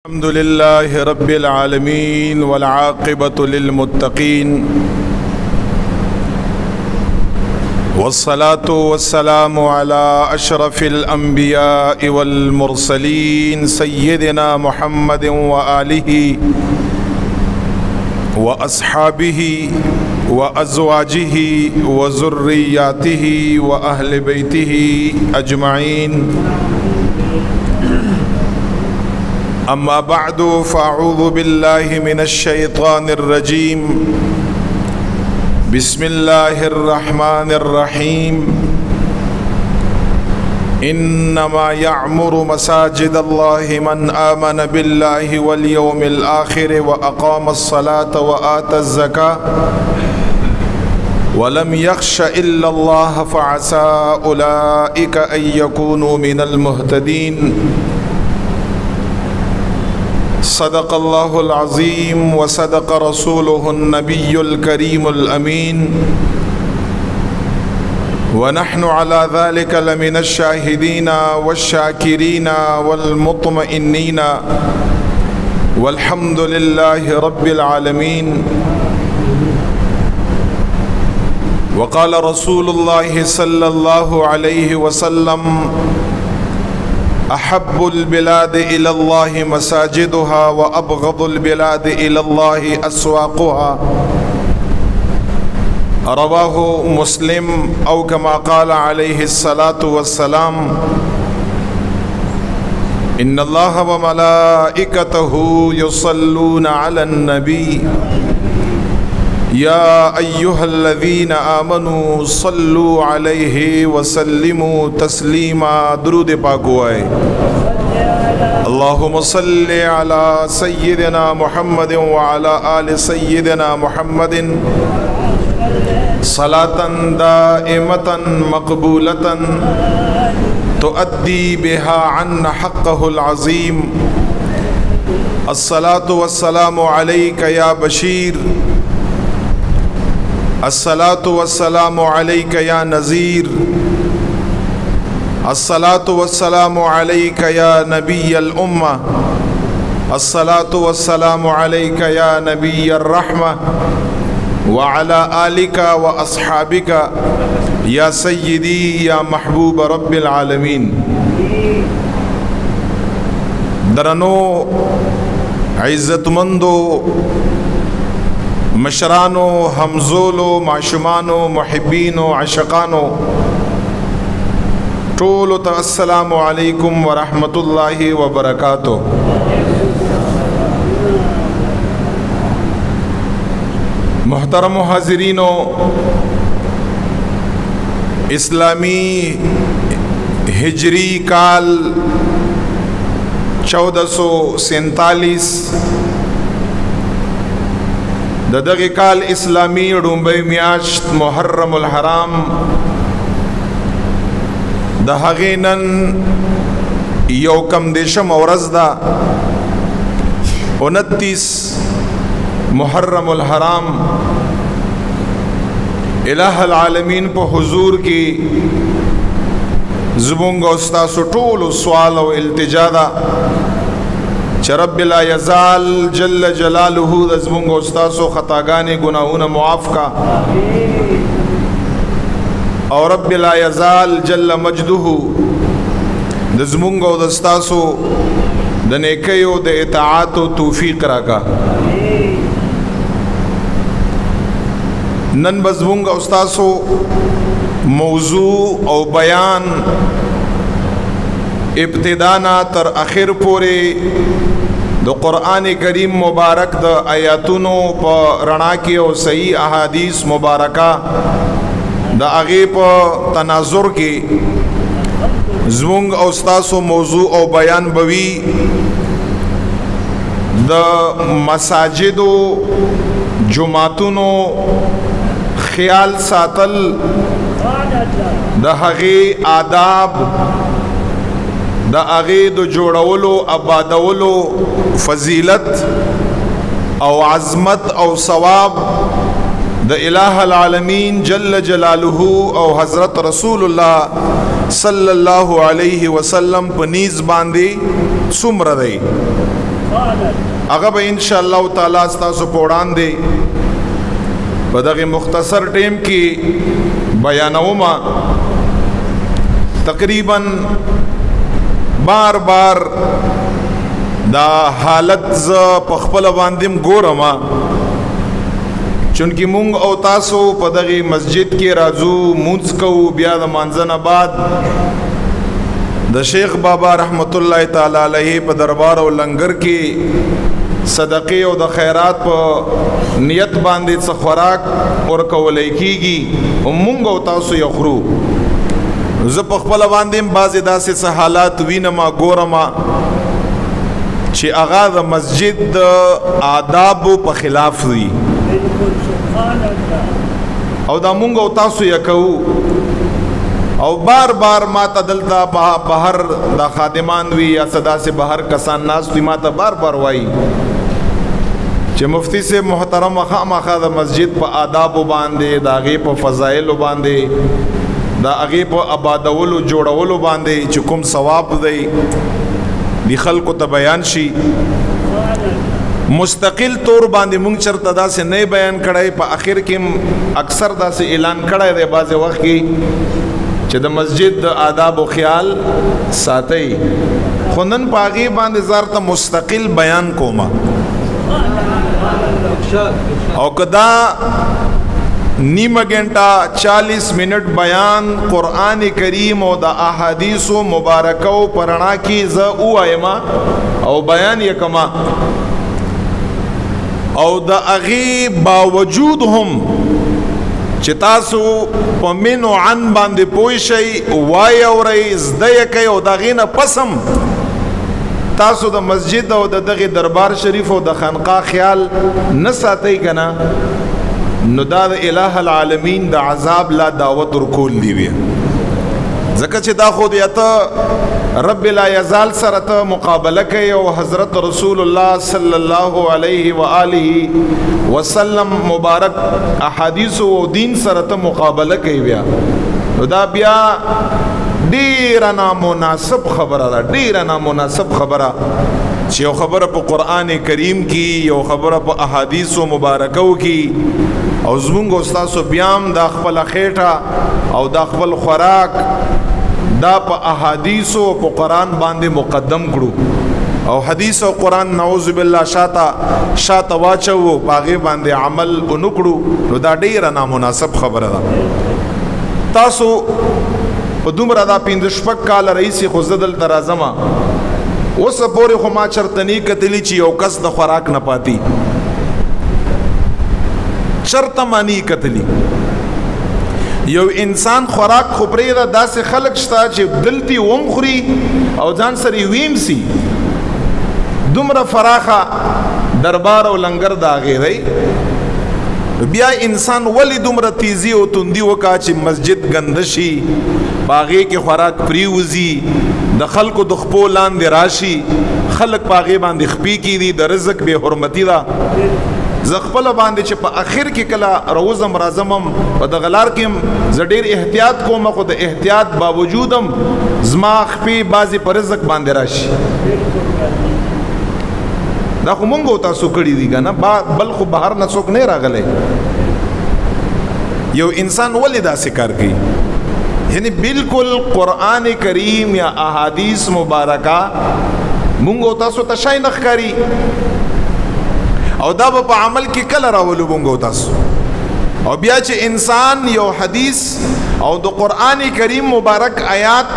अल्हम्दुलिल्लाहि रब्बिल आलमीन वल आक़िबतु लिल मुत्तक़ीन वस्सलातु वस्सलामु अला अशरफिल अंबियाइ वल मुरसलीन सय्यिदिना मुहम्मदिन व आलिहि व अस्हाबिहि व अज़वाजिहि व ज़ुर्रिय्यातिहि व अहले बैतिहि अजमईन। अम्मा बअदु फ़अऊज़ु बिल्लाहि मिनश शैतानिर रजीम। बिस्मिल्लाहिर रहमानिर रहीम। इन्नमा यअमुरु मसाजिदल्लाहि मन आमन बिल्लाहि वल यौमिल आखिर व अक़ामस्सलात व आतज़्ज़कात व लम यख़्श इल्लल्लाह फ़असा उलाइका अन यकूनु मिनल मुहतदीन। सदक़ल्लाहुल अज़ीम व सदक़ रसूलुहुन नबियुल करीमुल अमीन व नहनु अला ज़ालिका लमिनश शाहिदीना वश्शाकिरीना वल मुत्मइन्नीना वल्हम्दुलिल्लाहि रब्बिल आलमीन। व क़ाल रसूलुल्लाहि सल्लल्लाहु अलैहि वसल्लम अहब्बुल बिलाद इलल्लाहि मसाजिदुहा व अबग़दुल बिलाद इलल्लाहि अस्वाक़ुहा। रवाहु मुस्लिम औ कमा क़ाल अलैहिस्सलातु वस्सलाम। इन्नल्लाह व मलाइकतहु युसल्लूना अलन नबी या अय्युहल्लज़ीना आमनू सल्लू अलैहि वसल्लिमू तस्लीमा। दुरूद पाक हुआ है। अल्लाहुम्मा सल्लि अला सय्यिदिना मुहम्मदिन व अला आलि सय्यिदिना मुहम्मदिन सलातन दाइमतन मक़बूलतन तुअद्दी बिहा अन्ना हक़्क़हुल अज़ीम। अस्सलातु वस्सलामु अलैका या बशीर, अस्सलातु वस्सलामु अलैका या नज़ीर, अस्सलातु वस्सलामु अलैका या नबिय्यल उम्मा, अस्सलातु वस्सलामु अलैका या नबिय्यर रहमा व अला आलिका व अस्हाबिका या सय्यदी या महबूब रब्बिल आलमीन। दरनो इज़्ज़तमंदो मशरानो हमजोलो माशुमानो मुहिब्बीनो आशिकानो टोलो तो अस्सलामु अलैकुम व रहमतुल्लाहि व बरकातुहू। मोहतरम हाज़िरीनो, इस्लामी हिजरी काल 1447 ददग़ काल इस्लामी डुम्बई मियाश्त मुहर्रमुल हराम दहगे नन यौकम देशम औरज़दा 29 मुहर्रमुल हराम इलाहुल आलमीन पे हुजूर की ज़ुबुंग उस्तासु टोल सवाल व इल्तिजादा रब्बिल यज़ाल जल्ल जलालुहु ज़ुबुंग उस्तासु ख़तागाने गुनाहुन मुआफ़ का और रब्बिल यज़ाल जल्ल मजदुहु ज़ुबुंग उस्तासु द नेकयो द इताअत व तौफ़ीक़ राका। नन बज़ुंग उस्तासु मौजू और बयान इब्तिदाना तर आखिर पूरे द क़ुरआन करीम मुबारक द आयातुनो प रणा के और सही अहादीस मुबारका द आगे प तनाजुर के ज़ुंग उस्तासु मौजू और बयान बवी द मसाजिदो जुमातुनो ख्याल सातल द हगे आदाब द आगे दो जोड़वलो आबादवलो फजीलत और आज़मत और सवाब द इलाहुल आलमीन जल्ल जलालुहु और हज़रत रसूलुल्लाह सल्लल्लाहु अलैहि वसल्लम पनीज़ बांधे सुमर दई। هغه به ان شاء الله تعالی تاسو په وړاندې په دغه مختصر ټیم کې بیانوم. تقریبا بار بار دا حالت ز په خپل باندې ګورم چونکی مونږ او تاسو په دغه مسجد کې راځو مونږ کوو بیا د مانځنه بعد د شیخ بابا رحمت الله تعالی علیه په دربار او لنګر کې صدقه او د خیرات په نیت باندې څه خوراک اور کولای کیږي او مونږ او تاسو یې خورو. زه په خپل باندې بعضې داسې حالات وینم ګورم چې هغه د مسجد د آدابو په خلاف وي او دا مونږ او تاسو یې کوو. او بار بار ما ته دلته بهر دا خادمان وي یا صدا سے بهر کسان ناست وي ما ته بار بار وایي چې مفتی سے محترم خامخا د مسجد په آدابو باندې د هغې په فضایلو باندې د هغې په آبادولو جوړولو باندې چې کوم ثواب دی د خلکو ته بیان شي. مستقل طور باندې مونږ چرته داسې نه بیان کړی. په اخر کې اکثر داسې اعلان کړی دی بعضې وخت کې چې د مسجد د آدابو خیال ساتئ، خو نن په هغې باندې زارته مستقل بیان کومه. او که دا نیمه گھنٹه 40 منٹ بیان قرآن کریم او د احادیثو مبارکو پرنا کی ز او ایما او بیان یکما او د اغي باوجود هم چې تاسو په منو عن باندې پوي شي وای او رئیس د یکي او د غینه پسم تاسو د مسجد او د دغه دربار شریف او د خانقاه خیال نه ساتي کنه نو دا د الہ العالمین د عذاب لا دعوت ورکول دی وی ځکه چې دا خود یته رب لا یزال سره ته مقابله کوي او حضرت رسول الله صلی الله علیه و آله وسلم مبارک احادیث او دین سره ته مقابله کوي بیا دا بیا ډیره نامناسب خبره ده، ډیره نامناسب خبره چې یو خبره په قرآن کریم کې یو خبره په احادیثو مبارکو کې او زمونږ استاسو بیام دا خپل خېټه او دا خپل خوراک دا په احادیثو او په قرآن باندې مقدم کړو او حدیث او قرآن نعوذ بالله شاته واچو پاغه باندې عمل ونکړو نو دا ډیره نامناسب خبره ده. تاسو په دومره دا 15 کال رئیس خو زدل درازما اوس پورې خو ما چرتنی کتلی چې یو کس د خوراک نه پاتی چرته مانی کتلی یو انسان خوراک خو پرې دا داسې خلق شته چې دلتی وم خوري او ځان سره ویم سي دومره فراخه دربار او لنګر دا غیری بیا انسان ولی دومره تیزی او تندی وکا چې مسجد گندشي باغې کې خوراک پریوزی د خلکو د خپو لاندې راشي خلک باغې باندې خپي کیدي د رزق به حرمتي ده. ز خپل باندې چې په اخر کې کله روزم رازمم په د غلار کې ز ډیر احتیاط کوم خو د احتیاط باوجودم زما خپي بازي پر رزق باندې راشي دا خو مونږ تاسو کړی دی کنه بل خو بهر نه څوک نه راغلی. یو انسان ولې داسې کار کوي یعنی بالکل قرآن کریم یا احادیث مبارکه مونږ تاسو ته شای نه ښکاري او دا په عمل کې کله راولو مونږ تاسو او بیا چې انسان یو حدیث او د قرآن کریم مبارک آیات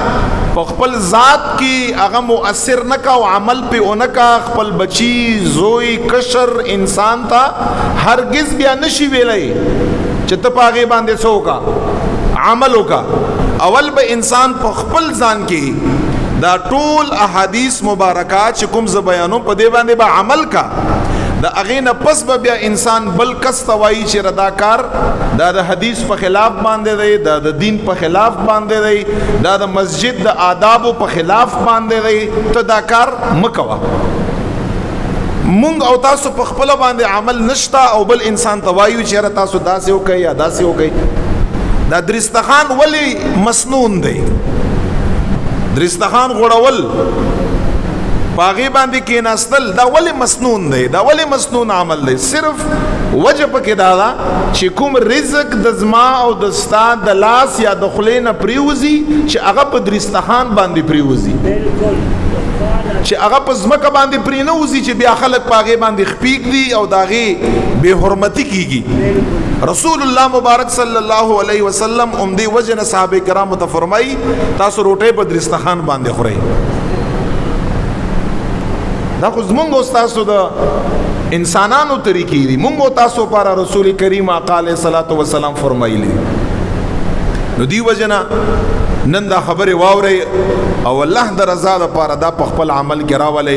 په خپل ذات کې هغه مؤثر نکا او عمل په اونکا خپل بچی زوی کشر انسان ته هرگز بیا نشي ویلای چې ته پاغه باندې څوکا عمل وکا. اول به انسان په خپل ځان کې دا ټول احادیث مبارکات چې کوم ز بیانو په دی باندې به عمل کا دا اغینه پس به بیا انسان بل کس توای چې رداکار دا د حدیث په خلاف باندې دی دا د دین په خلاف باندې دی دا د مسجد د آداب په خلاف باندې دی ته دا کار مکوا. مونږ او تاسو په خپل باندې عمل نشتا او بل انسان توایو چې تاسو داسې وکي یا داسې وکي. دا درستخان ولی مسنون دی درستخان غړول پاغي باندې کېناستل دا ولې مسنون دی دا ولې مسنون عمل دی صرف وجه پکې دا ده چې کوم رزق د زما او د ستا د لاس یا د خولې نه پریوزي چې هغه په درستخان باندې پریوزي چې هغه په ځمکه باندې پرې نه وځي چې بیا خلک په هغې باندې خپیږ دي او د هغې بې حرمتي کېږي رسول الله مبارک صلی الله علیه وسلم همدې وجه نه صحابه کرامو ته فرمایي تاسو روټۍ په درستخان باندې خورئ دا خو زمونږ او ستاسو د انسانانو طریقې دي مونږ او تاسو لپاره رسول کریم آقا علیه الصلاة والسلام فرمایلی نو دی وجه نه نن دا خبرې واورئ او الله د رضا دپاره دا په خپل عمل کې راولئ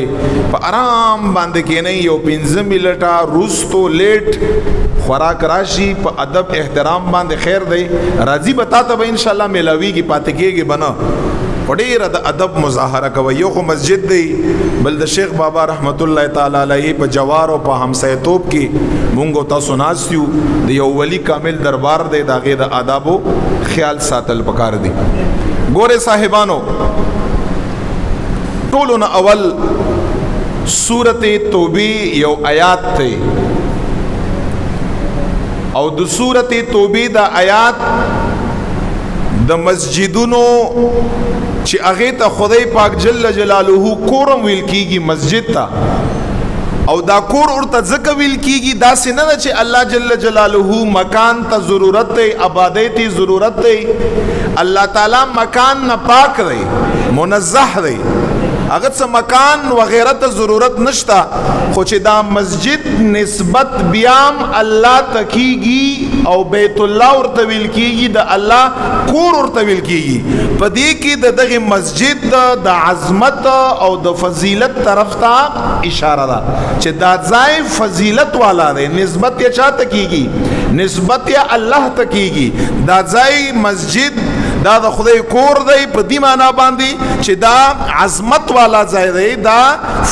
په ارام باندې کښېنئ یو 15 منټه وروستو لیټ خوراک راشي په ادب احترام باندې خیر دی راځي به تا ته به انشاءالله میلاویږي پاتې کېږي به نه په ډېره د ادب مظاهره کوئ یو خو مسجد دی بل د شیخ بابا رحمت الله تعالی علیه په جوار او په همسایتوب کې مونږ او تاسو ناست یو د یو ولی کامل دربار دی د هغې د آدابو خیال ساتل پکار دی ګورې صاحبانو ټولو نه اول سورت توبې یو آیات دی او د سورت توبې د آیات د مسجدونو چې هغه ته خدای پاک جل جلاله کورم ویل کیږي مسجد ته او دا کور ورته ځکه ویل کیږي داسې نه ده چې الله جل جلاله مکان ته ضرورت دی آبادۍ ته ضرورت دی الله تعالی مکان نه پاک دی منزه دی هغه څه مکان وغیره ته ضرورت نشته خو چې دا مسجد نسبت بیام الله ته کیږي او بیت الله ورته ویل کیږي د الله کور ورته ویل کیږي په دې کې د دغه مسجد د عظمت او د فضیلت طرف ته اشاره ده چې دا ځای فضیلت والا دی نسبت یې چاته کیږي نسبت یې الله ته کیږي دا ځای مسجد دا د خدای کور دی په دې معنا باندې چې دا عظمت والا ځای دی دا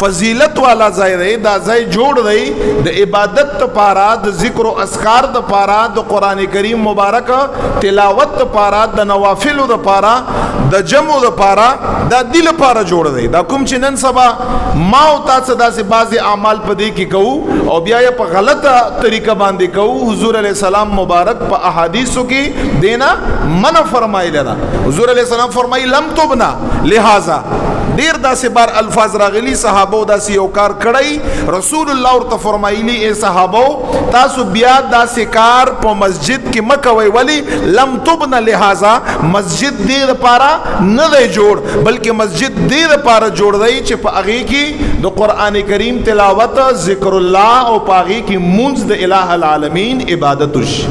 فضیلت والا ځای دی دا ځای جوړ دی د عبادت لپاره د ذکر او اذکار لپاره د قران کریم مبارک تلاوت لپاره د نوافل لپاره د جمع لپاره دا دل لپاره جوړ دی دا کوم چې نن سبا ما او تاسو داسې بعضی اعمال په دې کې کوو او بیا یې په غلطه طریقه باندې کوو حضور علیه السلام مبارک په احادیثو کې دینا منع فرمایلی حضور علیہ السلام فرمائی لم تبنا لہذا دیر داسې بار الفاظ راغلی صحابو داسې یو کار کړی رسول الله ورته فرمایلی ای صحابو تاسو بیا داسې کار په مسجد کې مه کوئ ولی لم تبنا لہذا مسجد دې دپاره نه دی جوړ بلکې مسجد دې دپاره جوړ دی چې په هغې کې د قرآن کریم تلاوت ذکر الله او په هغې کې مونځ د الہ العالمین عبادت وشي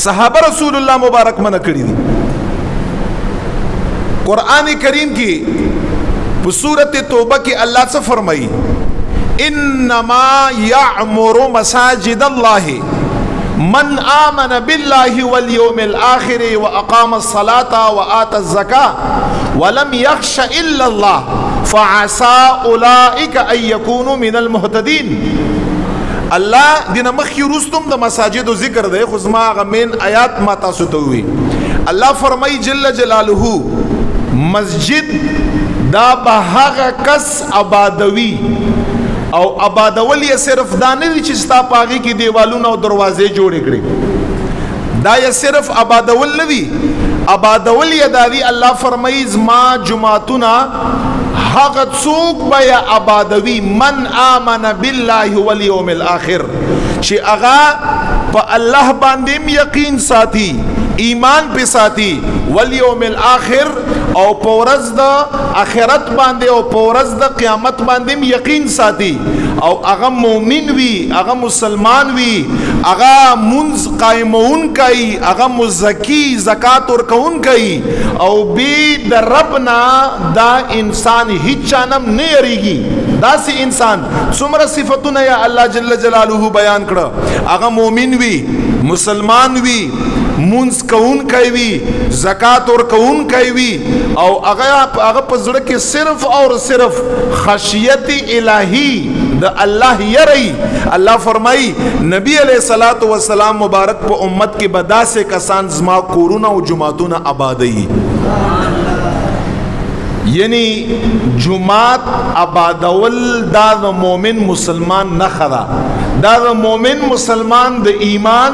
صحابہ رسول اللہ مبارک منع کړی دي قرآن کریم کی سورت توبہ کی اللہ سے فرمائی انما یعمر مساجد اللہ من آمن باللہ والیوم الآخر واقام الصلاة وآت الزکاة ولم یخش الا اللہ فعسى اولئک ان یکونوا من المهتدین الله دینه مخی رستم د مساجد و ذکر دی خو زما هغه مین آیات ما تاسو ته وی الله فرمای جل جلاله مسجد دا به هغه کس آبادوي او آبادول یې صرف دا نه دي چې ستا په هغې کې دیوالونه او دروازې جوړې کړي دا یې صرف آبادول نه دي آبادول یې دا دي الله فرمایي زما جماعتونه هغه څوک به یې آبادوي من آمن بالله والیوم الآخر چې هغه په الله باندې یقین ساتي ایمان په ساتي والیوم الآخر او په ورځ د آخرت باندې او په ورځ د قیامت باندې یقین ساتي او هغه مؤمن وي هغه مسلمان وي هغه منځ قائمون کوي هغه مزکی زکات ورکون کوي او بی د ربنا دا انسان هیڅ چانم نه یریږي داسې انسان څومره صفتونه یا الله جل جلاله بیان کړه هغه مؤمن وي مسلمان وي منځ کون کوي زکات ورکون کوي او هغه په زړه کې صرف اور صرف خشیت الہی د الله یری الله فرمای نبی علیہ الصلوۃ والسلام مبارک په امت کې بداسه کسان زما کورونه او جماعتونه آبادی یعنی جماعت آبادول دا د مومن مسلمان نښه ده، دا د مومن مسلمان د ایمان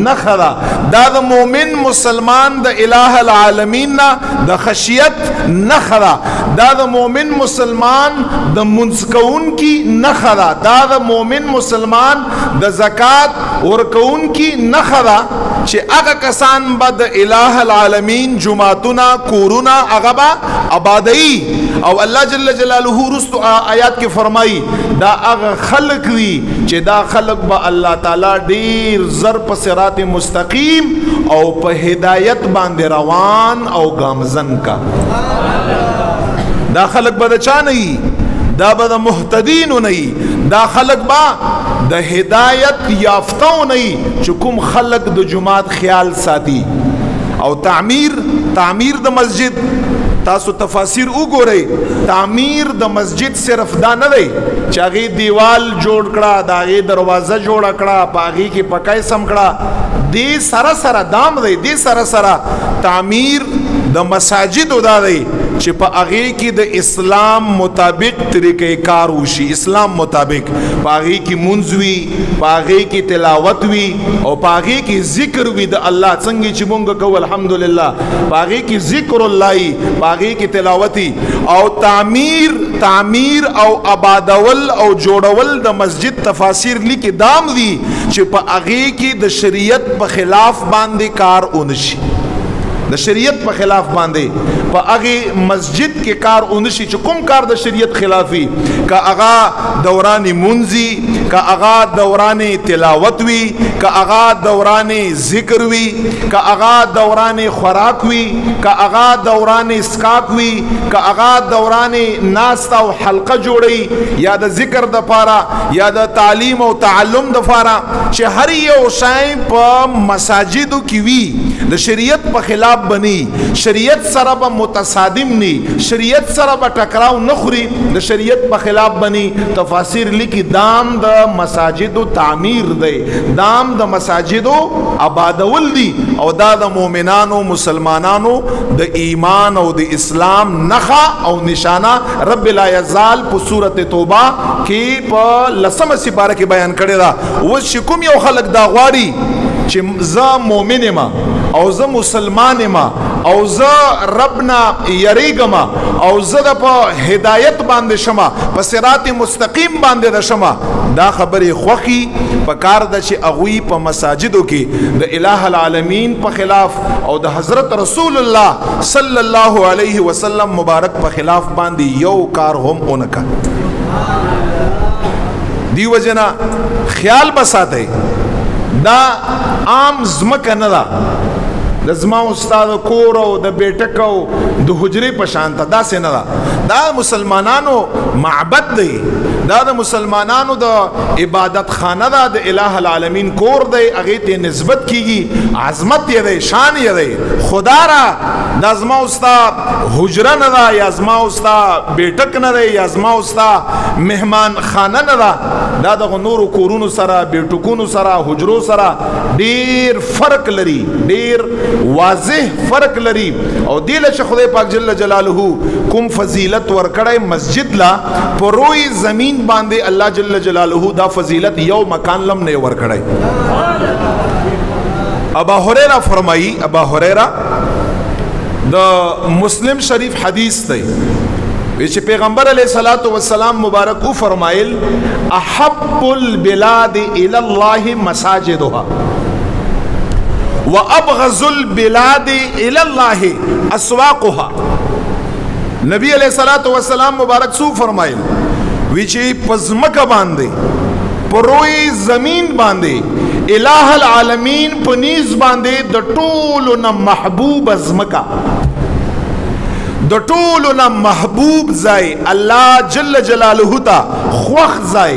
نښه ده، دا د مومن مسلمان د الہ العالمین نه د خشیت نښه ده، دا د مومن مسلمان د منځ کوونکي نښه ده، دا د مومن مسلمان د زکات ورکوونکي نښه ده چې هغه کسان به د الہ العالمین جماعتونه کورونه هغه به آبادوي. او الله جل جلاله رستو آیات کې فرمایي دا هغه خلق وي چې دا خلق به الله تعالی ډیر زر په صراط مستقیم او په هدایت باندې روان او گامزن کا. دا خلق به د چا نه وي؟ دا به د محتدین نه وي، دا خلق به د هدایت یافتو نه وي چې کوم خلق د جماعت خیال ساتي. او تعمیر د مسجد تاسو تفاسیر وګورئ، تعمیر د مسجد صرف دا نه دی چې هغه دیوال جوړ کړه، دا هغه دروازه جوړ کړه، پاغي کې پکای سم کړه، دې سره سره دام دی، دې سره سره تعمیر د مساجد ودا دی چې په هغه کې د اسلام مطابق طریقې کار وشي، اسلام مطابق په هغه کې منځ وي، په هغه کې تلاوت وي، او په هغه کې ذکر وي د الله، څنګه چې مونږ کوو الحمدلله، په هغه کې ذکر الله، په هغه کې تلاوتي. او تعمیر او آبادول او جوړول د مسجد تفاسیر لیکي دام دي چې په هغه کې د شریعت په خلاف باندې کار ونشي، د شریعت په خلاف باندې په هغه مسجد کې کار ونشي چې کوم کار د شریعت خلافي، که هغه دوران منځي، که هغه دوران تلاوت وي، که هغه دوران ذکر وي، که هغه دوران خوراک وي، که هغه دوران اسکاک وي، که هغه دوران ناست او حلقه جوړي، یا د ذکر د پاره یا د تعلیم او تعلم د پاره، چې هر یو شای په مساجدو کې وي د شریعت په خلاف بنی، شریعت سره به متصادم نی، شریعت سره به ټکراو نخوري، د شریعت په خلاف بنی. تفاسیر لیکي دام د مساجدو تعمیر دی، دام د مساجدو آبادول دی، او دا د مؤمنانو مسلمانانو د ایمان او د اسلام نښه او نشانه رب لا یزال په سورۃ توبه کې په 10 سپاره کې بیان کړی دا. اوس چې کوم یو خلک دا غواړي چې زه مؤمن یم او زه مسلمان یم او زه ربنا یریګم او زه د په هدایت باندې شمه، په صراط مستقیم باندې د شمه، دا خبرې خوخي په کار ده چې اغوی په مساجدو کې د الہ العالمین په خلاف او د حضرت رسول الله صلی الله علیه وسلم مبارک په خلاف باندې یو کار هم اونکا. دی وجنا خیال بساته دا عام زمکه نه ده، د زما استاد کور او د بیٹک او د حجرې په شان ته داسې نه ده، دا مسلمانانو معبد دی، دا د مسلمانانو د عبادت خانه ده، د الہ العالمین کور دی، هغه ته نسبت کیږي، عظمت یې دی، شان یې دی. خدا را دا زما استاد حجره نه ده، یا زما استاد بیٹک نه دی، یا زما استاد مهمان خانه نه ده، دا د نورو کورونو سره بیٹکونو سره حجرو سره ډیر فرق لري، ډیر واضح فرق لري. او دیله چې خدای پاک جل جلاله کوم فضیلت ورکړی مسجد لا پروي زمین باندې، الله جل جلاله دا فضیلت یو مکان لم نه ورکړی. ابا هريره فرمایي، ابا هريره د مسلم شریف حدیث دی چې پیغمبر علیہ الصلوۃ والسلام مبارک او فرمایل احب البلاد الى الله مساجدها وابغض البلاد الى الله اسواقها. نبی علیہ الصلوۃ والسلام مبارک سو فرمایل وی چې پزمکه باندې پروي زمین باندې الہ العالمین پنیز باندې د ټولو نه محبوب ازمکه، د ټولو نه محبوب ځای الله جل جلاله ته خوښ ځای،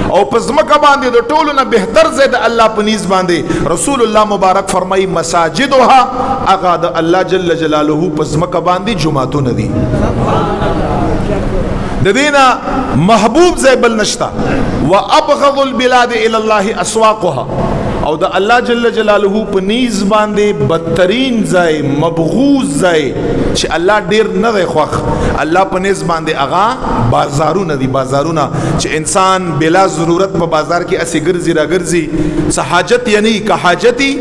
او پزمکه باندې د ټولو نه بهتر ځای د الله پنیز باندې رسول الله مبارک فرمایي مساجدها، هغه د الله جل جلاله پزمکه باندې جمعتونه دي، د دینه محبوب ځای بل نشتا. وابغض البلاد الى الله اسواقها، او د الله جل جلاله په نیز باندې بدترین ځای مبغوض ځای چې الله ډیر نه دی خوښ الله په نیز باندې هغه بازارونه دي بازارونه چې انسان بلا ضرورت په بازار کې اسی ګرځي را ګرځي څه حاجت یعنی که حاجتي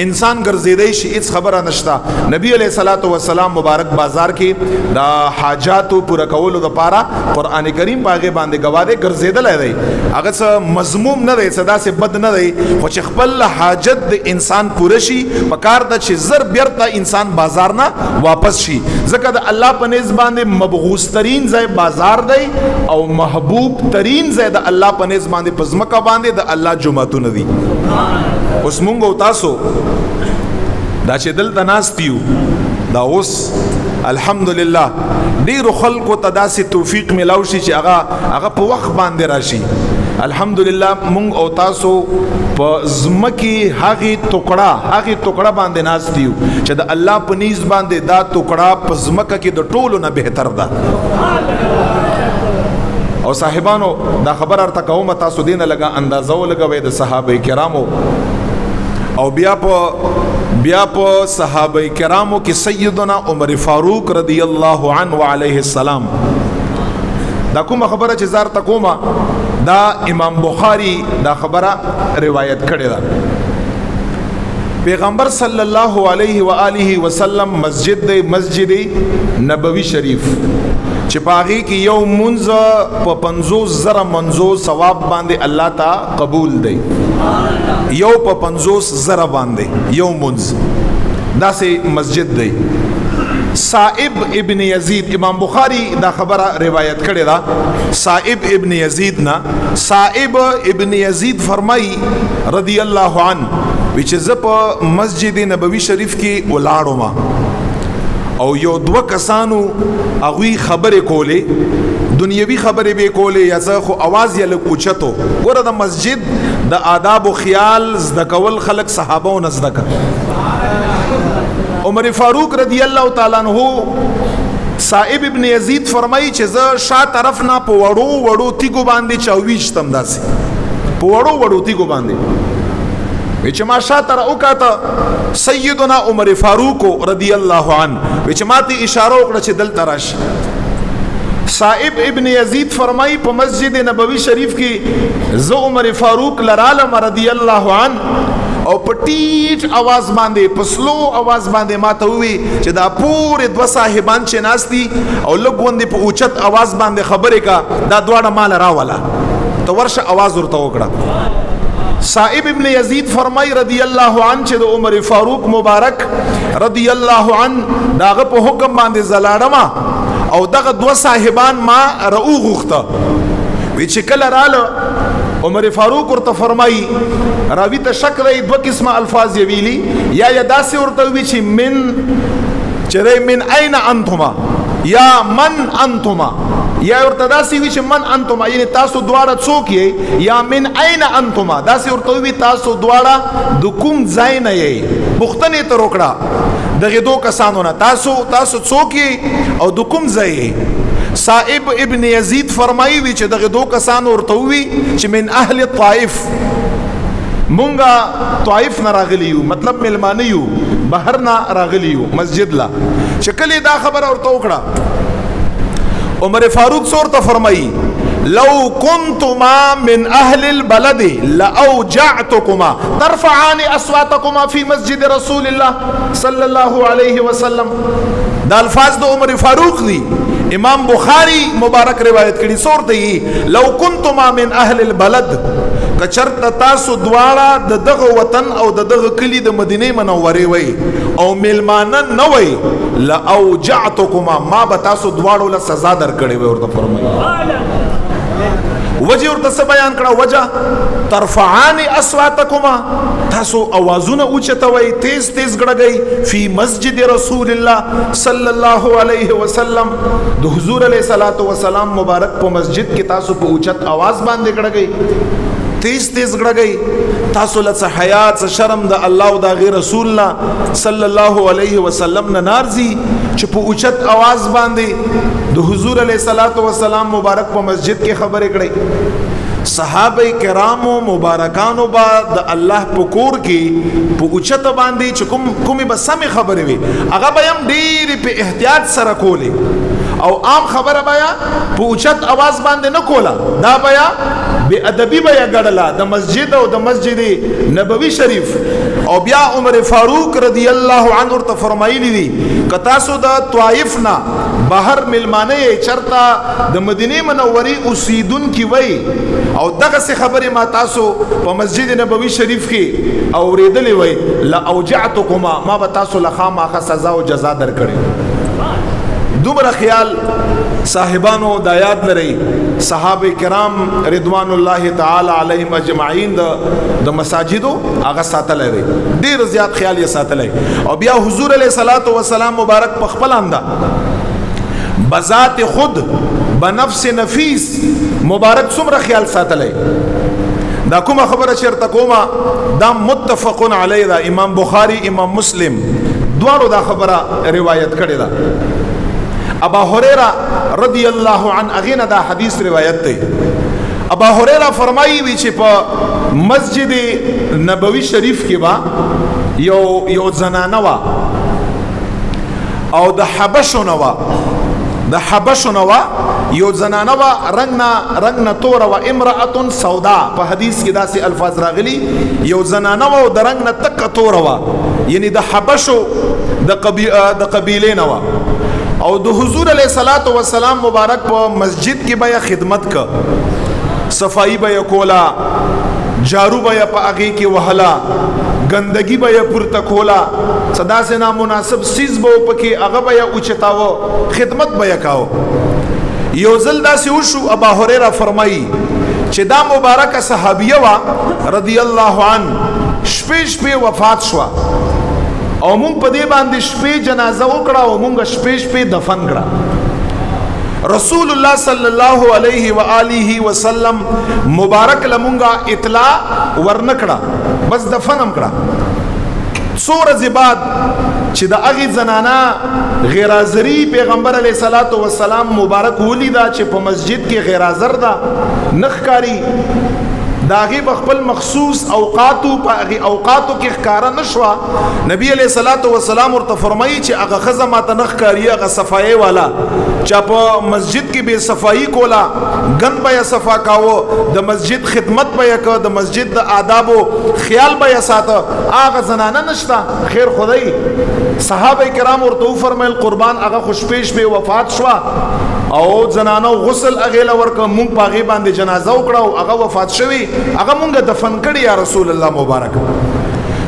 انسان ګرځیدای شي هیڅ خبره نشته نبی علیہ الصلوۃ والسلام مبارک بازار کې دا حاجاتو پوره کولو لپاره قران کریم باغې باندې گواده ګرځیدل دی هغه څه مضموم نه دی صدا سے بد نه دی خو چې خپل حاجت د انسان پوره شي په کار د چې زر بیرته انسان بازار نه واپس شي ځکه د الله په نس باندې مبغوث ترین ځای بازار دی او محبوب ترین ځای د الله په نس باندې پزمکه باندې د الله جمعتون دی اوس مونږ او تاسو دا چې دلته ناستیو دا اوس الحمدلله ډیرو خلکو ته داسې توفیق ملاو شي چې هغه په وخت باندې راشي الحمدلله مونږ او تاسو په زمکی هغه ټوکړه باندې ناستیو چې د الله په نیز باندې دا ټوکړه په زمکه کې د ټولو نه بهتر ده او صاحبانو دا خبر ارته کوم تاسو دینه لگا اندازو لګوي د صحابه کرامو او بیا په صحابه کرامو کې سیدنا عمر فاروق رضی الله عنه وعليه السلام دا کومه خبره چې زار تکوما دا امام بخاری دا خبره روایت کړی دا پیغمبر صلی الله علیه و آله وسلم مسجد نبوی شریف چې پاغي کې یو منځ په 50,000 منځو ثواب باندې الله تعالی قبول دی یو په 50,000 باندې یو منځ دا سه مسجد دی صائب ابن یزید امام بخاری دا خبره روایت کړی دا صائب ابن یزید نا صائب ابن یزید فرمای رضی الله عنه چې زه په مسجد نبوی شریف کې ولاړم او یو دو کسانو اغوی خبرې کولې دنیوي خبرې به کولې یا څه خو आवाज یې لکوچتو ګوره د مسجد د آداب او خیال زده کول خلق صحابه او نزدک عمر فاروق رضی الله تعالی عنہ صائب ابن یزید فرمایي چې زه شا طرف نه په وړو تیګو باندې چاويشتم داسې په وړو تیګو باندې وچ ما شاتر اوکاته سیدنا عمر فاروق رضی الله عنه وچ ماته اشاره وکړه چې دل تراش صائب ابن یزید فرمای په مسجد نبوی شریف کې زو عمر فاروق لرالم رضی الله عنه او پټیټ आवाज باندې پسلو आवाज باندې ماته وی چې دا پورې دو صاحبان چې ناشتي او لګوندې په اوچت आवाज باندې خبرې کا دا دواړه مال راولا تو ورشه आवाज ورته وکړه صائب ابن یزید فرمای رضی الله عنه چې د عمر فاروق مبارک رضی الله عنه داغه په حکم باندې زلاړما او دغه دو صاحبان ما رؤ غخته وی چې کله رااله عمر فاروق ورته فرمای راوی ته شک دی دو قسمه الفاظ ویلی یا داسې ورته وی چې من اين انتما یا من انتما یا ورته داسې وی چې من انتما یعنی تاسو دواړه څوک یې یا من اين انتما داسې ورته وی تاسو دواړه د کوم ځای نه یې پوښتنه تر وکړه دغه دوه کسانو نه تاسو څوک یې او د کوم ځای یې صائب ابن یزید فرمایي وی چې دغه دوه کسانو ورته وی چې من اهل الطائف مونږه طائف نه راغلی یو مطلب ملمانه یو بهر نه راغلی یو مسجد لا شکل دا خبر ورته وکړه عمر فاروق صورت فرمائی لو كنتما من اهل البلد لاوجعتكما ترفعان اصواتكما في مسجد رسول الله صلى الله عليه وسلم دا الفاظ د عمر فاروق دی امام بخاری مبارک روایت کړي صورت دی لو كنتما من اهل البلد کچرت تاسو دواړه د دغه وطن او د دغه کلی د مدینه منورې وای او ملمانه نه وای لا اوجعتكما ما به تاسو دواړو له سزا درکړې وای ورته فرمایي وجه ورته بیان کړه وجه ترفعان اصواتكما تاسو اوازونه اوچتوي تیز غړګي فی مسجد رسول الله صلی الله علیه وسلم د حضور علیه الصلاۃ والسلام مبارک په مسجد کې تاسو په اوچت आवाज باندې غړګي تیز غړګي تاسو له حیات شرم د الله او د رسول الله صلی الله علیه وسلم نه نارزي چې په اوچت आवाज باندې د حضور علیہ الصلوۃ والسلام مبارک په مسجد کې خبرې کړې صحابه کرامو مبارکانو با د الله په کور کې په اوچته باندې چې کومې به سمې خبرې وي هغه به هم ډېرې په احتیاط سره کولې او عام خبره بیا په اوچت आवाज باندې نه کوله دا بیا بے ادبی بیا ګړله د مسجد او د مسجد نبوي شریف او بیا عمر فاروق رضی الله عنه ورته فرمایلی دي که تاسو د طائف نه بهر ملمانه چرتا د مدینه منورې اوسیدونکي وای او دغه څه خبره ما تاسو په مسجد نبوي شریف کې اوریدلې وای لا اوجعتکما ما به تاسو لخامه سزا او جزا درکړي دومره خیال صاحبانو د یاد لري صحابه کرام رضوان الله تعالی علیهم اجمعین د مساجدو هغه ساتلای دی ډیر زیات خیال یې ساتلای او بیا حضور علیه الصلاۃ والسلام مبارک په خپل انده بذات خود بنفس نفیس مبارک څومره خیال ساتلای دا کومه خبره چیرته کومه دا متفقون علی دا امام بخاری امام مسلم دواړو دا خبره روایت کړی ده ابا هريره رضی الله عنه اغه دا حدیث روایت دی ابا هريره فرمایي وی چې په مسجد نبوي شریف کې با یو زنانه وا او د حبشونه وا یو زنانه وا رنگ نه تور وا امراه سودا په حدیث کې داسې الفاظ راغلي یو زنانه وا د رنگ نه تک تور وا یعنی د حبشو د قبیله نه وا او د حضور علیہ الصلوۃ والسلام مبارک په مسجد کې بیا خدمت کا صفائی بیا کولا جارو بیا په هغه کې وهلا گندگی بیا پورته کولا صدا سے نامناسب سیز بو پکې هغه بیا اوچتاو خدمت بیا کاو یو ځل داسې وشو ابا هريره فرمایي چې دا مبارکه صحابیه وا رضی الله عنه شپې وفات شو او مونږ په دې باندې شپې جنازه وکړه او مونږ شپې دفن کړه رسول الله صلی الله علیه و آله وسلم مبارک لمونږه اطلاع ورنکړه بس دفن هم کړه څو ورځې بعد چې د هغې زنانه غیرازري پیغمبر علیه الصلاۃ والسلام مبارک ولیده چې په مسجد کې غیرازر ده نه ښکاري داغي بخپل مخصوص اوقاتو په اوقاتو کې ښکارا نشوا نبی علیہ الصلوۃ والسلام ورته فرمایي چې هغه خزه ماته نخ کاری هغه صفای والا چې په مسجد کې به صفائی کولا غن به صفا کاوه د مسجد خدمت به کا د مسجد د آداب او خیال به ساته هغه زنانه نشتا خیر خدای صحابه کرام ورته فرمایل قربان هغه خوشپیش به وفات شوا او زنانو غسل اغیله ورکه مونږ پاغي باندې جنازه وکړو هغه وفات شوی هغه مونږ دفن کړی یا رسول الله مبارک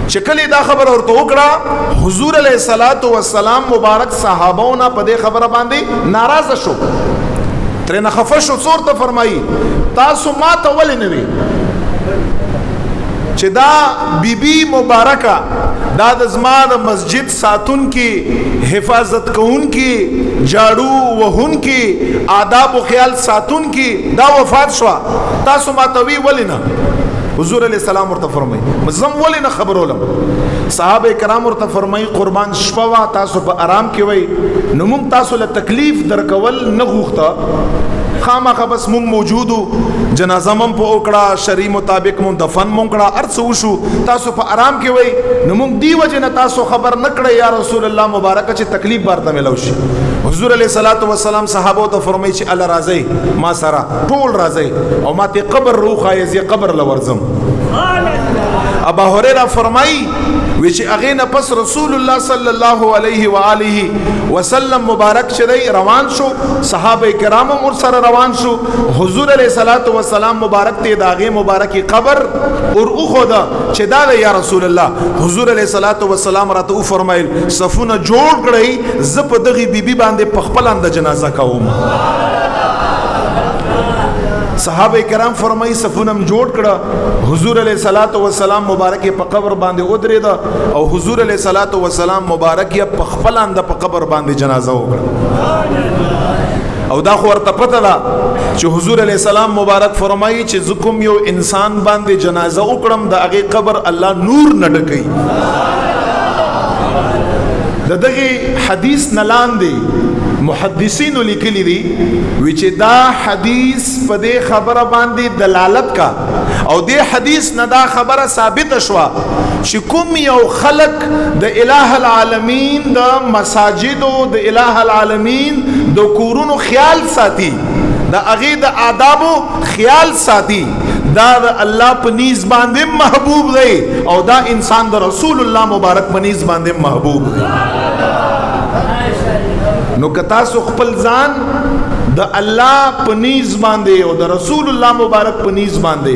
چې کله دا خبر ورته وکړه حضور علیه الصلاۃ والسلام مبارک صحابهونه په دې خبره باندې ناراضه شو ترنه خفه شو څورته فرمایي تاسو ما ته ولې نه وی چې دا بیبي مبارکه دا د زما د مسجد ساتون کی حفاظت کون کی جاڑو وهون کی آداب و خیال ساتون کی دا وفات شوا تاسو ما توی ولینا حضور علیہ السلام ورته فرمای مزم ولینا خبرولم صحابه کرام ورته فرمای قربان شپوا تاسو په آرام کې وای نو موږ تاسو له تکلیف درکول نه غوښته خامخا بس مون موجودو جنازه مون په وکړه شری مطابق مون دفن مون کړه ارڅ وشو تاسو په آرام کې وای نو مون دی وجه نه تاسو خبر نکړه یا رسول الله مبارک چې تکلیف بارته ملو شي حضور علیہ الصلوۃ والسلام صحابه ته فرمایي چې الله راضي ما سره ټول راضي او ماته قبر روخه یې قبر لورزم ابا هريره فرمایي وی چې هغه نه پس رسول الله صلی الله علیه و آله وسلم مبارک شری روان شو صحابه کرام هم سره روان شو حضور علیہ الصلوۃ والسلام مبارک ته داغه مبارکی قبر اور اوخدا چې دا یا رسول الله حضور علیہ الصلوۃ والسلام راته فرمایل صفونه جوړ کړی ز په دغه بیبي باندې پخپل اند جنازه کوم صحابه کرام فرمایي صفونم جوړ کړه حضور علیہ الصلوۃ والسلام مبارک په قبر باندې ودرېد او حضور علیہ الصلوۃ والسلام مبارک یې په خپل اند په قبر باندې جنازه وکړه او دا خو ورته پته ده چې حضور علیہ السلام مبارک فرمایي چې زکم یو انسان باندې جنازه وکړم د هغه قبر الله نور نه ډکوي دغه حدیث نه لاندې محدثین لیکلی دي وی چې دا حدیث په دې خبره باندې دلالت کا او دې حدیث نه دا خبره ثابت شوه چې کوم یو خلق د الٰه العالمین د مساجدو د الٰه العالمین د کورونو خیال ساتي د هغې د آدابو خیال ساتي دا د الله په نیز باندې محبوب دی او دا انسان د رسول الله مبارک په نیز باندې محبوب دی نو که تاسو خپل ځان د الله په نیز باندې او د رسول الله مبارک په نیز باندې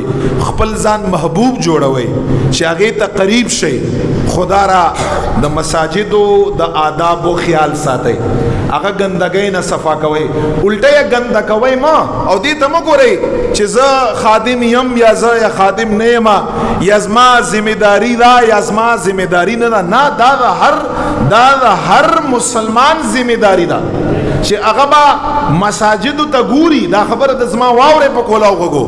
خپل ځان محبوب جوړوي چې هغې ته قریب شي خدا را د مساجدو د آدابو خیال ساتي هغه ګندګۍ نه صفا کوي الټه یې ګنده کوي ما او دې ته مه ګورئ چې زه خادم یم یا زه یا خادم نه یم یا زما ذمهداري ده یا زما ذمهداري نه ده نه دا د هر مسلمان ذمهداري ده چې هغه به مساجدو ته ګوري دا خبره د زما واورې په کولاو غوږو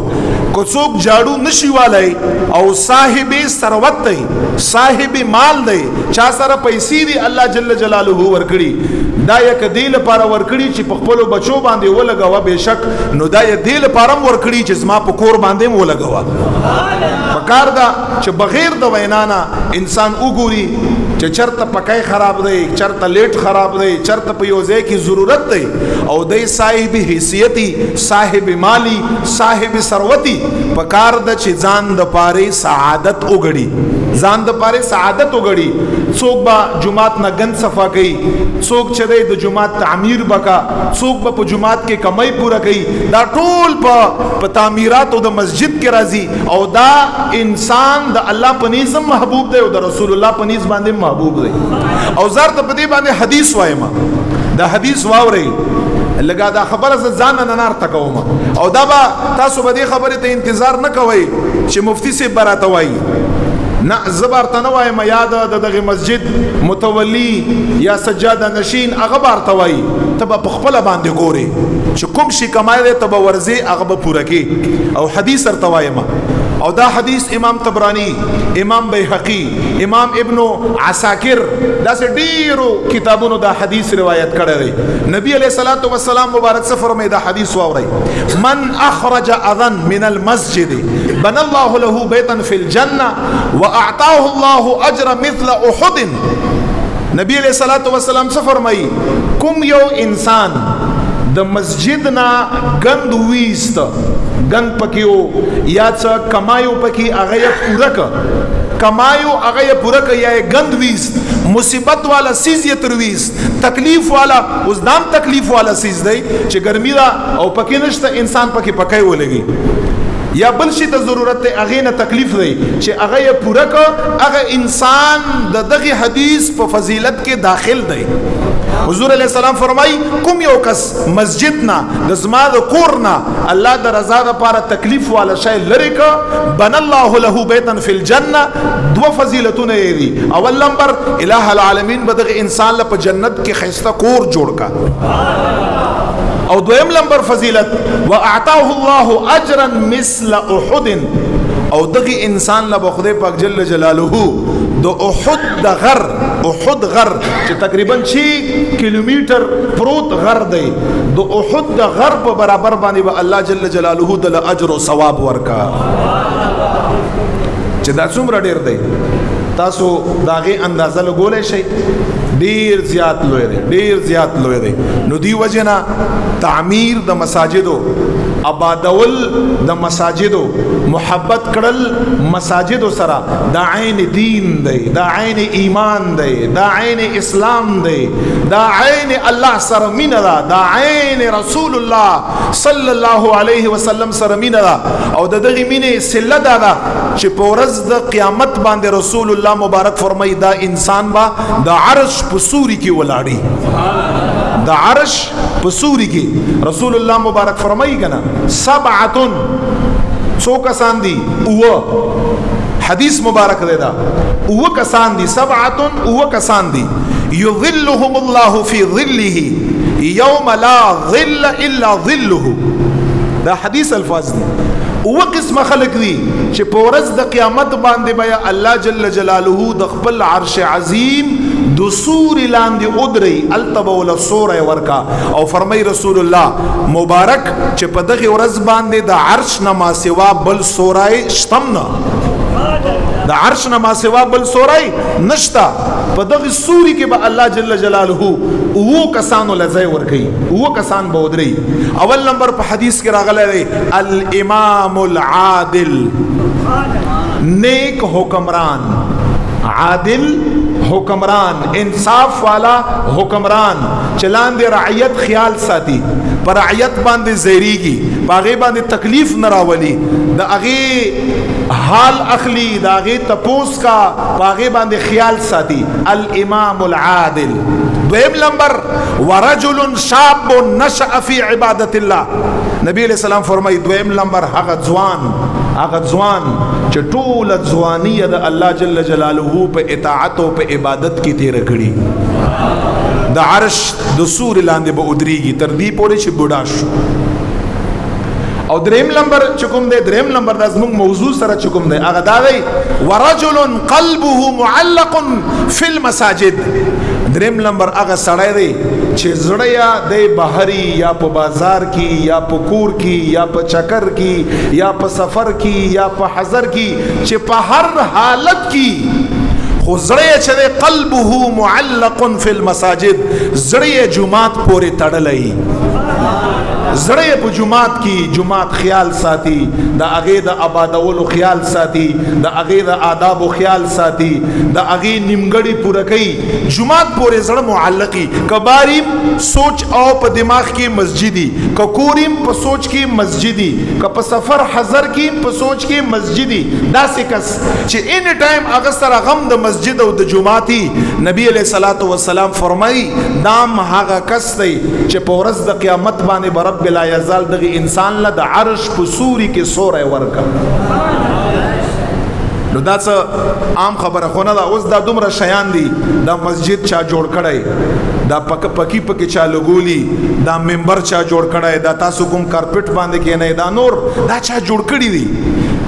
کو څوک جاړو نشي والی او صاحب ثروت دی صاحب مال دی چا سره پیسې دی الله جل جلاله ورکړي دا یک دی لپاره ورکړي چې په خپلو بچو باندې ولګوه بېشک نو دا یې دی لپاره هم ورکړي چې زما په کور باندې هم ولګوه پکار ده چې بغیر د وینا نه انسان وګوري چې چرته پکای خراب دی چرته لیټ خراب دی چرته په یو ځای کې ضرورت دی او دی صاحب حیثیتی صاحب مالی صاحب ثروتی پکار ده چې ځان د پاره سعادت وګړي ځان د پاره سعادت وګړي څوک به جمعات نه ګند صفا کوي څوک چې د جمعات تعمیر بکا څوک به په جمعات کې کمای پوره کوي دا ټول په تعمیراتو د مسجد کې راځي او دا انسان د الله په نظم محبوب دی او د رسول الله په نظم باندې محبوب دی او زر ته په دې باندې حدیث وایم دا حدیث واورئ لګا دا خبره ځان نه نار تکوم او دا به تاسو به دې خبرې ته انتظار نه کوئ چې مفتی صاحب براته وایي نه زبر ته نه وایم یا دغه مسجد متولی یا سجاده نشین هغه بارته وایي ته به په خپله باندې ګورې چې کوم شي کمای دی ته به ورځې هغه به پوره کې او حدیث ورته وایم او دا حدیث امام طبرانی امام بیهقی امام ابن عساکر داسې ډیرو کتابونو دا حدیث روایت کړی دی نبی علیہ الصلوۃ والسلام مبارک سے فرمایي دا حدیث واورئ من اخرج اذن من المسجد بنى الله له بیتا فی الجنه واعطاه الله اجر مثل احد نبی علیہ الصلوۃ والسلام سے فرمایي کوم یو انسان د مسجد نا گند ویست گند پکیو یا څه کمایو پکی هغه یې پوره ک کمایو هغه یې پوره ک یا گند ویست مصیبت والا سیز یې ترویست تکلیف والا اوس دام تکلیف والا سیز دی چې ګرمي دا او پکې نشته انسان پکې پکای ولګي یا بل شي ته ضرورت دی هغې نه تکلیف دی چې هغه یې پوره ک هغه انسان د دغه حدیث په فضیلت کې داخل دی حضور علیہ السلام فرمائی کوم یو کس مسجد نا د زما د کور نا الله د رضا لپاره تکلیف والا شی لري کا بن الله له بیتا فی الجنه دو فضیلتونه دي اول نمبر الہ العالمین بدغه انسان له په جنت کې خیسته کور جوړ کا او دویم نمبر فضیلت واعطاه الله اجرا مثل احد او دغه انسان له خدای پاک جل جلاله د احد د غر احد غر چې تقریبا 6 کیلومتر پروت غر دی د احد د غر په برابر باندې به الله جل جلاله د اجر او ثواب ورکا چې دا څومره ډیر دی تاسو داغه اندازه لګولای شئ ډیر زیات لوی دی نو دی وجنا تعمیر د مساجدو آبادول د مساجدو محبت کړل مساجدو سره دا عین دین دی دا عین ایمان دی دا عین اسلام دی دا عین الله سره مینه ده دا عین رسول الله صلی الله علیه وسلم سره مینه ده او د دغه مینه صله ده چې په ورځ د قیامت باندې رسول الله مبارک فرمایي دا انسان با د عرش په سوري کې ولاړی د عرش په سوري کې رسول الله مبارک فرمایي کنه سبعه سو کسان دي او حدیث مبارک دی دا او کسان دي سبعه او کسان دي یظلهم الله فی ظله یوم لا ظل الا ظله دا حدیث الفاظ دي او قسم خلق دي چې په ورځ د قیامت باندې بیا الله جل جلاله د خپل عرش عظیم د سوري لاندې ادري التبو له سوره ورکا او فرمای رسول الله مبارک چې په دغه ورځ باندې د عرش نه ما سوا بل سوره شتم نه د عرش نه ما سوا بل سوره نشتا په دغه سوري کې به الله جل جلاله وو کسانو لزای ورکی وو کسان به ودري اول نمبر په حدیث کې راغلی دی الامام العادل نیک حکمران عادل حکمران انصاف والا حکمران چلان دے رعیت خیال ساتي پر رعیت باندې زیریږي باغې باندې تکلیف نه راولي د هغه حال اخلي د هغه تپوس کا باغې باندې خیال ساتي الامام العادل دویم نمبر ورجل شاب نشأ فی عبادت الله نبی علیہ السلام فرمای دویم نمبر هغه ځوان چې ټول ځواني د الله جل جلاله په اطاعت او په عبادت کې تیر کړي د عرش د سور لاندې به ودرېږي تر دې پورې چې بوډا شو او دریم نمبر چکم دے دریم نمبر دا زمونږ موضوع سره چکم دے هغه دا دی ورجل قلبه معلق فی المساجد دریم نمبر هغه سړی دی چې زړه یا دی بهري یا په بازار کې یا په کور کې یا په چکر کې یا په سفر کې یا په حضر کې چې په هر حالت کې خو زړه چې قلبه معلق فی المساجد زړه جمعات پورې تړلی زړه په جمعات کې جمعات خیال ساتي د هغه د آبادولو خیال ساتي د هغه د آداب او خیال ساتي د هغه نیمګړی پوره کوي جمعات پورې زړه معلقي کباریم سوچ او په دماغ کې مسجدي ککوریم په سوچ کې مسجدي ک په سفر حضر کې په سوچ کې مسجدي داسې کس چې ان ټایم هغه سره غم د مسجد او د جمعاتي نبی علیہ الصلوۃ والسلام فرمایي دام هغه کس دی چې په ورځ د قیامت باندې برب بلا یزال دغه انسان له د عرش په سوري کې سوره ورکا نو دا څه عام خبره خو نه دا اوس دا دومره شیان دي دا مسجد چا جوړ کړی دا پکی چا لګولی دا منبر چا جوړ کړی دا تاسو کوم کارپټ باندې کې نه دا نور دا چا جوړ کړی دي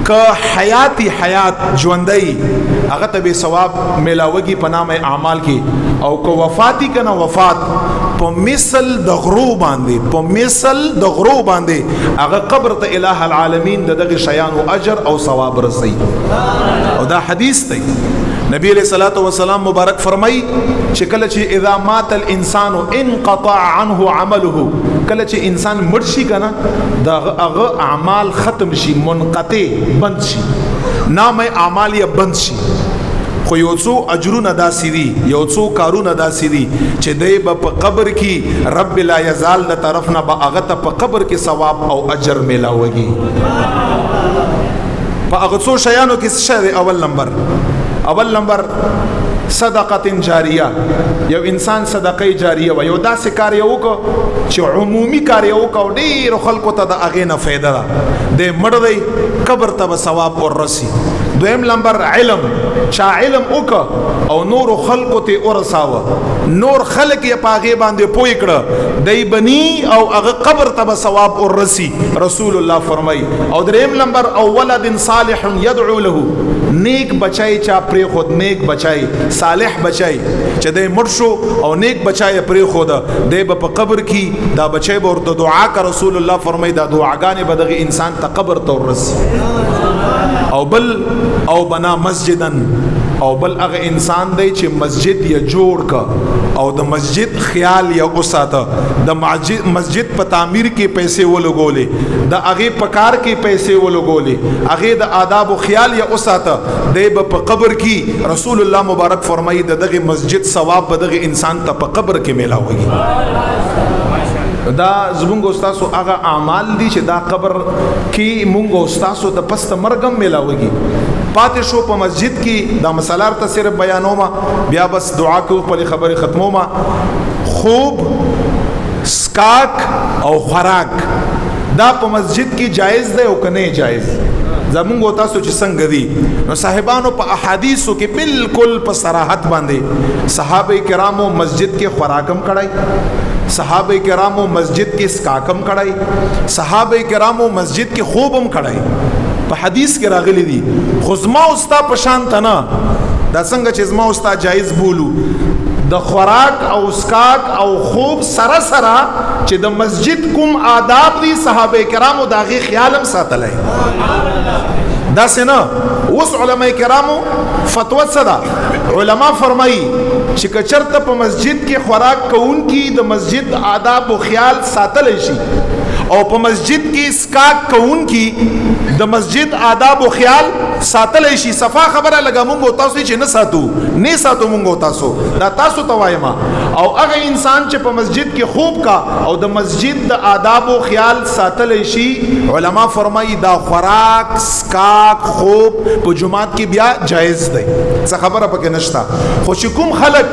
که حیات ژوندۍ هغه ته به ثواب ملاوږي په نامه اعمال کې او که وفاتی کنه وفات په مثل د غرو باندې هغه قبر ته الہ العالمین دغه شیان او اجر او ثواب رسي او دا حدیث دی نبی علیہ الصلوۃ والسلام مبارک فرمای چې کله چې اذا مات الانسان انقطع عنه عمله کله چې انسان مړ شي کنه دا هغه اعمال ختم شي منقطع بند شي نامه اعمال یې بند شي خو یو څو اجرونه داسې دي یو څو کارونه داسې دي چې دی به په قبر کې رب لا یزال د طرف نه به هغه ته په قبر کې ثواب او اجر ملاوږي په هغه څو شیانو کې څه اول نمبر صدقه جاریه یو انسان صدقه جاریه و یو داسې کار یو کو چې عمومي کار یو کو ډیر خلکو ته د اغه نه فایده ده د مړ دی قبر ته ثواب ورسي دویم نمبر علم چا علم وک او نور خلکو ته ورساوه نور خلک یې پاغه باندې پوي کړه دای بني او هغه قبر ته ثواب ورسي رسول الله فرمای او دریم نمبر او ولد صالح يدعو له نیک بچای چا پری خود نیک بچای صالح بچای چې د مړ شو او نیک بچای پری خود د په قبر کې دا بچای به ورته دعا کا رسول الله فرمای دا دعاګانې به دغه انسان ته قبر ته ورسي او بل او بنا مسجدن او بل هغه انسان دی چې مسجد یې جوړ کا او د مسجد خیال یې اوساته د مسجد په تعمیر کې پیسې ولګولې د هغه په کار کې پیسې ولګولې هغه د آداب او خیال یې اوساته دی په قبر کې رسول الله مبارک فرمایي دغه مسجد ثواب به دغه انسان ته په قبر کې ملاوي دا زمونږ استادو هغه اعمال دي چې دا قبر کې مونږ استادو ته پس مرګم ملاويږي پاتې شو په مسجد کې دا مسالار ته صرف بیانوما بیا بس دعا کو په خبره ختموما خوب سکاک او خوراک دا په مسجد کې جایز ده او کنه جایز زمونږ تاسو چې څنګه دي نو صاحبانو په احادیثو کې بالکل په صراحت باندې صحابه کرامو مسجد کې خوراکم کړای صحابه کرامو مسجد کې سکاکم کړای صحابه کرامو مسجد کې خوبم کړای په حدیث کې راغلي دي خو زما اوستا په شان تنه دا څنګه چې زما اوستا جایز بولو د خوراک او اسکاک او خوب سره سره چې د مسجد کوم آداب دي صحابه کرامو داغي خیالم ساتلای دا سينه. اوس علماء کرامو فتوا صدا علما فرمایي چې کچرته په مسجد کې خوراک کوونکی د مسجد آداب او خیال ساتل شي او په مسجد کې اسکاک کوونکی د مسجد آداب او خیال ساتل شي. صفا خبره لګا مونږ تاسو چې نه ساتو مونږ تاسو دا تاسو توایما. او هغه انسان چې په مسجد کې خوب کا او د مسجد د آداب او خیال ساتل شي علما فرمایي دا خوراک اسکاک خوب په جمعات کې بیا جایز دی څه خبره پکې نشتا. خو چې کوم خلک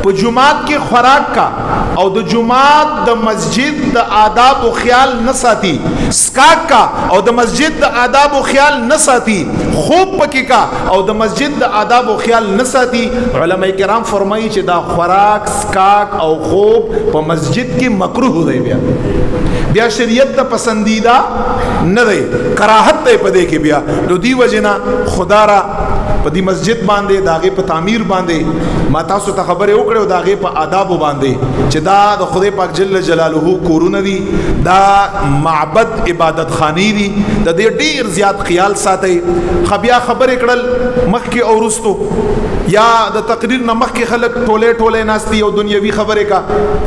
په جمعات کې خوراک کا او د جمعات د مسجد د آداب او خیال نه ساتي اسکاک کا او د مسجد د آداب او خیال نه ساتي خوب پکې کا او د مسجد د آداب او خیال نه ساتي علماء کرام فرمایي چې دا خوراک اسکاک او خوب په مسجد کې مکروه دی بیا شریعت ته پسندیدہ نه دی کراهت ته پدې کې بیا نو دی وجنا خدا را په دې مسجد باندې داغه په تعمیر باندې ما تاسو ته خبره وکړو داغه په آداب باندې چې دا د خدای پاک جل جلاله کورونه دي دا معبد عبادت خانی دي د دې ډیر زیات خیال ساتي. خبیا خبره کړل مخکې او رستو یا د تقریر نه مخکې خلک ټوله ناشتي او دنیوي خبره کا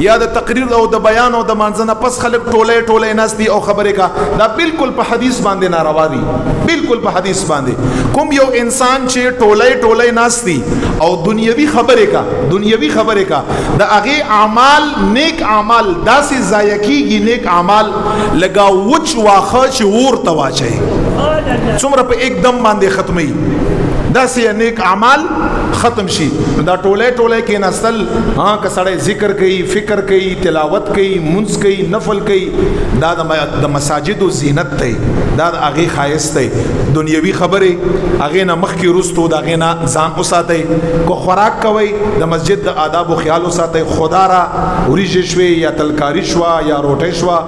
یا د تقریر او د بیان او د منځنه پس خلک ټوله ناشتي او خبره کا دا بالکل په حدیث باندې ناروا دي بالکل په حدیث باندې. کوم یو انسان چې ټوله ناشتي او دنیوي خبره کا د هغه اعمال نیک اعمال داسې ضایع کیږي نیک اعمال لگا وچ واخه چې ور تواچي څومره په یک دم باندې ختمي داسې نیک اعمال ختم شي. دا ټوله کې نسل ها کسړې ذکر کوي فکر کوي تلاوت کوي منځ کوي نفل کوي دا د مساجد او زینت ته دا هغه خایست ته دنیوي خبره هغه نه مخ کې رستو دا هغه نه ځان اوساتي کو خوراک کوي د مسجد د آداب او خیال اوساتي خدا را وريج شوي یا تلکاری شوا یا روټه شوا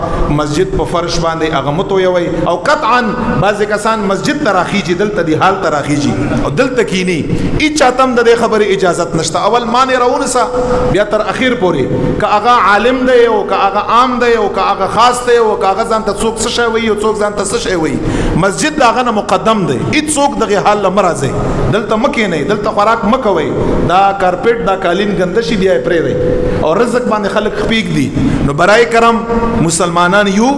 مسجد په فرش باندې هغه متو یوي او قطعا بعض کسان مسجد تراخیږي دلته دی حال تراخیږي او دلته کینی ای چاتم د خبره اجازت نشته. اول معنی راونسا بیا تر اخیر پوری که هغه عالم دی او که هغه عام دی او که هغه خاص دی او که هغه ځان ته څوک څه شي وي او څوک ځان ته څه شي وي مسجد داغه نه مقدم دی ای څوک دغه حال لمرازه دلته مکه نه دلته خوراک مکوي دا کارپټ دا قالین ګندشي دی پرې دی او رزق باندې خلک خپیک دي. نو برای کرم مسلمانان یو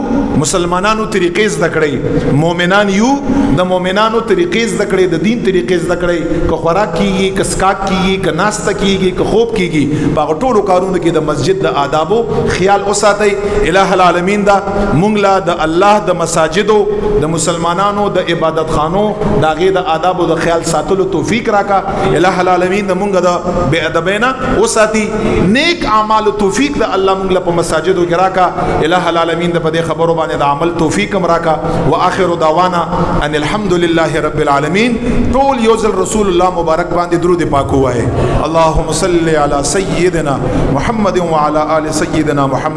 مسلمانانو طریقې زده کړئ مؤمنان یو د مؤمنانو طریقې زده کړئ د دین طریقې زده کړئ که خوراک کیږي که اسکاک کیږي که ناشته کیږي که خوب کیږي په ټولو کارونو کې د مسجد د آدابو خیال اوساتئ. الہ العالمین دا مونږ لا د الله د مساجدو د مسلمانانو د عبادت خانو د هغې د آدابو د خیال ساتلو توفیق راکا. الہ العالمین د مونږ د بے ادبینا اوساتي نیک اعمال توفیق د الله مونږ له په مساجدو کې راکا. الہ العالمین د په دې خبرو باندې د عمل توفیق هم راکا. واخر دعوانا ان الحمد لله رب العالمین. ټول یو ځل رسول الله مبارک باندې درود پاک وایي. اللهم صل علی سیدنا محمد وعلى آل سیدنا محمد.